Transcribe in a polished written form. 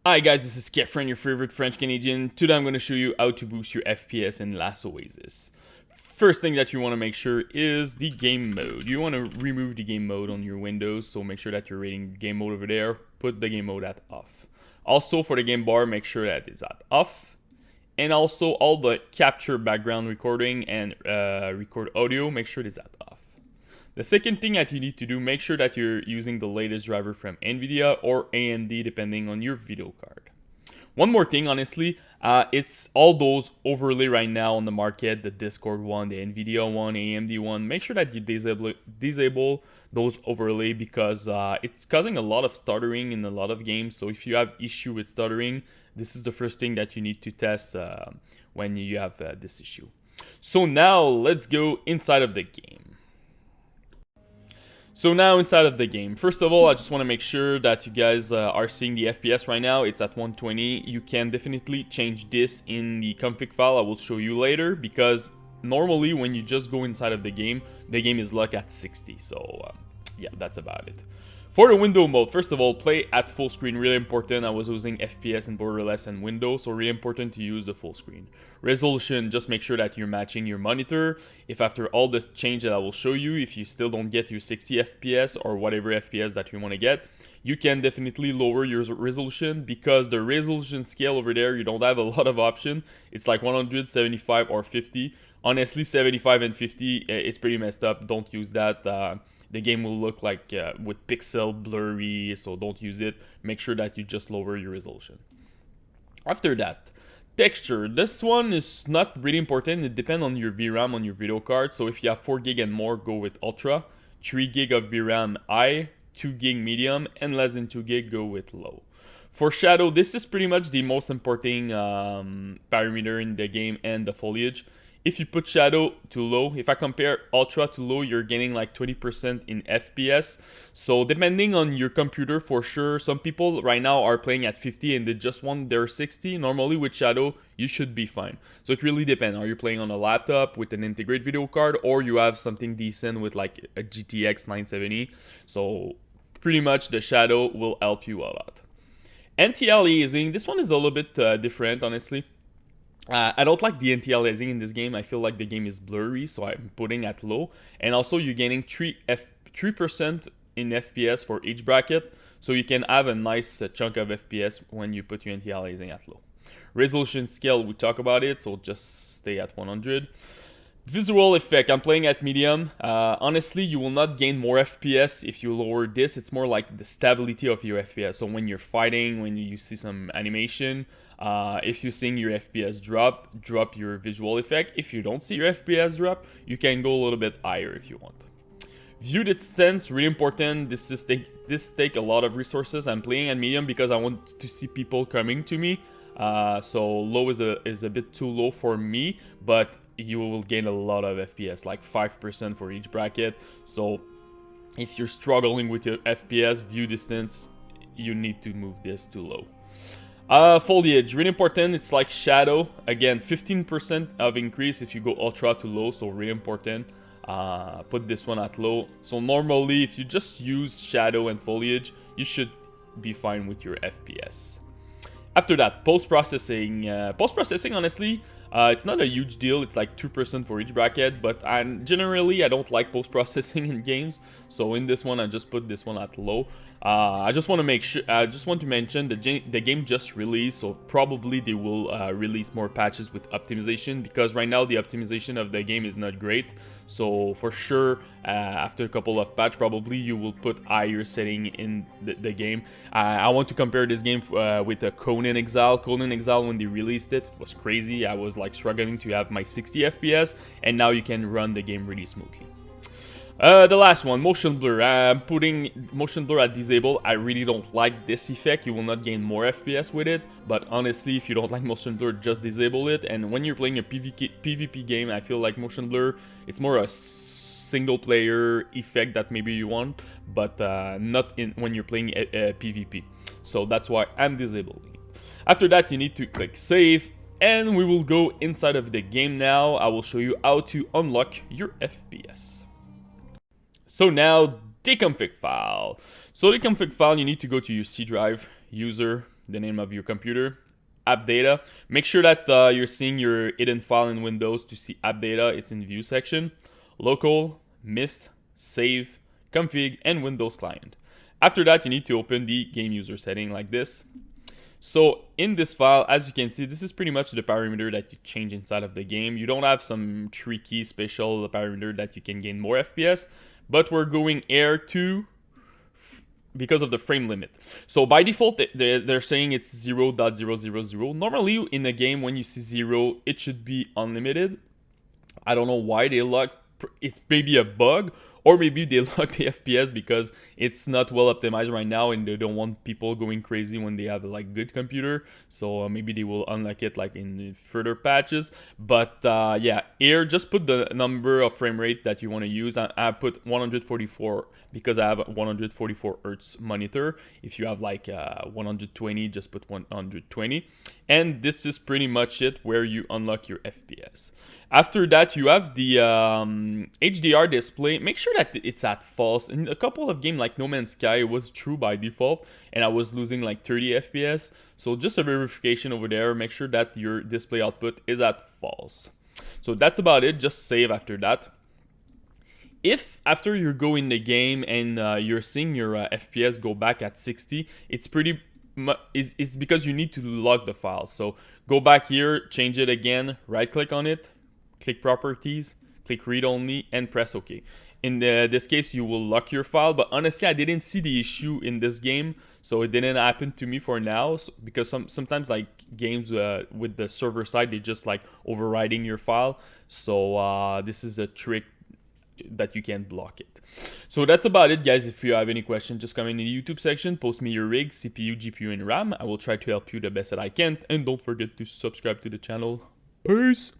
Hi guys, this is Kefren, your favorite French Canadian. Today I'm going to show you how to boost your FPS in Last Oasis. First thing that you want to make sure is the game mode. You want to remove the game mode on your Windows, so make sure that you're rating game mode over there. Put the game mode at off. Also for the game bar, make sure that it's at off. And also all the capture background recording and record audio, make sure it is at off. The second thing that you need to do, make sure that you're using the latest driver from Nvidia or AMD depending on your video card. One more thing, honestly, it's all those overlay right now on the market, the Discord one, the Nvidia one, AMD one. Make sure that you disable those overlay because it's causing a lot of stuttering in a lot of games. So if you have issue with stuttering, this is the first thing that you need to test when you have this issue. So now let's go inside of the game. So now inside of the game, first of all, I just want to make sure that you guys are seeing the FPS right now. It's at 120. You can definitely change this in the config file. I will show you later because normally when you just go inside of the game is locked at 60. So yeah, that's about it. For the window mode, first of all, play at full screen, really important. I was using FPS and borderless and Windows, so really important to use the full screen. Resolution, just make sure that you're matching your monitor. If after all the change that I will show you, if you still don't get your 60 FPS or whatever FPS that you want to get, you can definitely lower your resolution because the resolution scale over there, you don't have a lot of option. It's like 100, 75 or 50. Honestly, 75 and 50, it's pretty messed up. Don't use that. The game will look like with pixel blurry, so don't use it. Make sure that you just lower your resolution. After that, texture. This one is not really important. It depends on your VRAM on your video card. So if you have 4 gig and more, go with Ultra. 3 gig of VRAM high, 2 gig medium, and less than 2 gig, go with low. For shadow, this is pretty much the most important parameter in the game and the foliage. If you put shadow to low, if I compare ultra to low, you're getting like 20% in FPS. So depending on your computer, for sure, some people right now are playing at 50 and they just want their 60. Normally with shadow, you should be fine. So it really depends. Are you playing on a laptop with an integrated video card or you have something decent with like a GTX 970? So pretty much the shadow will help you a lot. Anti-aliasing, this one is a little bit different, honestly. I don't like the anti-aliasing in this game. I feel like the game is blurry, so I'm putting at low. And also you're getting 3% in FPS for each bracket, so you can have a nice chunk of FPS when you put your anti-aliasing at low. Resolution scale, we talk about it, so just stay at 100. Visual effect, I'm playing at medium. Honestly, you will not gain more FPS if you lower this. It's more like the stability of your FPS. So when you're fighting, when you see some animation, if you're seeing your FPS drop your visual effect. If you don't see your FPS drop, you can go a little bit higher if you want. View distance, really important. This take a lot of resources. I'm playing at medium because I want to see people coming to me. So low is a bit too low for me, but you will gain a lot of FPS, like 5% for each bracket. So if you're struggling with your FPS view distance, you need to move this to low. Foliage, really important. It's like shadow. Again, 15% of increase if you go ultra to low, so really important. Put this one at low. So normally, if you just use shadow and foliage, you should be fine with your FPS. After that, post-processing. Post-processing, honestly, it's not a huge deal. It's like 2% for each bracket, but generally I don't like post-processing in games. So in this one, I just put this one at low. I just want to make sure. I just want to mention the game just released, so probably they will release more patches with optimization because right now the optimization of the game is not great. So for sure, after a couple of patch, probably you will put higher setting in the game. I want to compare this game with a Conan Exile. Conan Exile, when they released it, it was crazy. I was like struggling to have my 60 FPS, and now you can run the game really smoothly. The last one, motion blur. I'm putting motion blur at disable. I really don't like this effect. You will not gain more FPS with it, but honestly, if you don't like motion blur, just disable it. And when you're playing a PvP game, I feel like motion blur, it's more a single player effect that maybe you want, but not when you're playing PvP. So that's why I'm disabling it. After that, you need to click save, and we will go inside of the game now. I will show you how to unlock your FPS. So now, the config file. So the config file, you need to go to your C drive, user, the name of your computer, app data. Make sure that you're seeing your hidden file in Windows to see app data. It's in view section, local, mist, save, config, and Windows client. After that, you need to open the game user setting like this. So in this file, as you can see, this is pretty much the parameter that you change inside of the game. You don't have some tricky special parameter that you can gain more FPS, but we're going air to because of the frame limit. So by default, they're saying it's 0.000. Normally in a game, when you see 0, it should be unlimited. I don't know why they locked. It's maybe a bug, or maybe they locked the FPS because it's not well optimized right now and they don't want people going crazy when they have a good computer. So maybe they will unlock it in the further patches. But yeah, here just put the number of frame rate that you want to use. I put 144 because I have a 144 Hertz monitor. If you have 120, just put 120. And this is pretty much it where you unlock your FPS. After that, you have the HDR display. Make sure that it's at false. In a couple of games like No Man's Sky, it was true by default, and I was losing 30 FPS. So just a verification over there. Make sure that your display output is at false. So that's about it. Just save after that. If after you go in the game and you're seeing your FPS go back at 60, it's because you need to lock the file. So go back here, change it again, right click on it, click properties, click read only, and press OK. In this case, you will lock your file, but honestly, I didn't see the issue in this game, so it didn't happen to me for now, because sometimes games with the server side, they just overriding your file. So this is a trick that you can block it. So that's about it, guys. If you have any questions, just come in the YouTube section, post me your rig, CPU, GPU, and RAM. I will try to help you the best that I can, and don't forget to subscribe to the channel. Peace!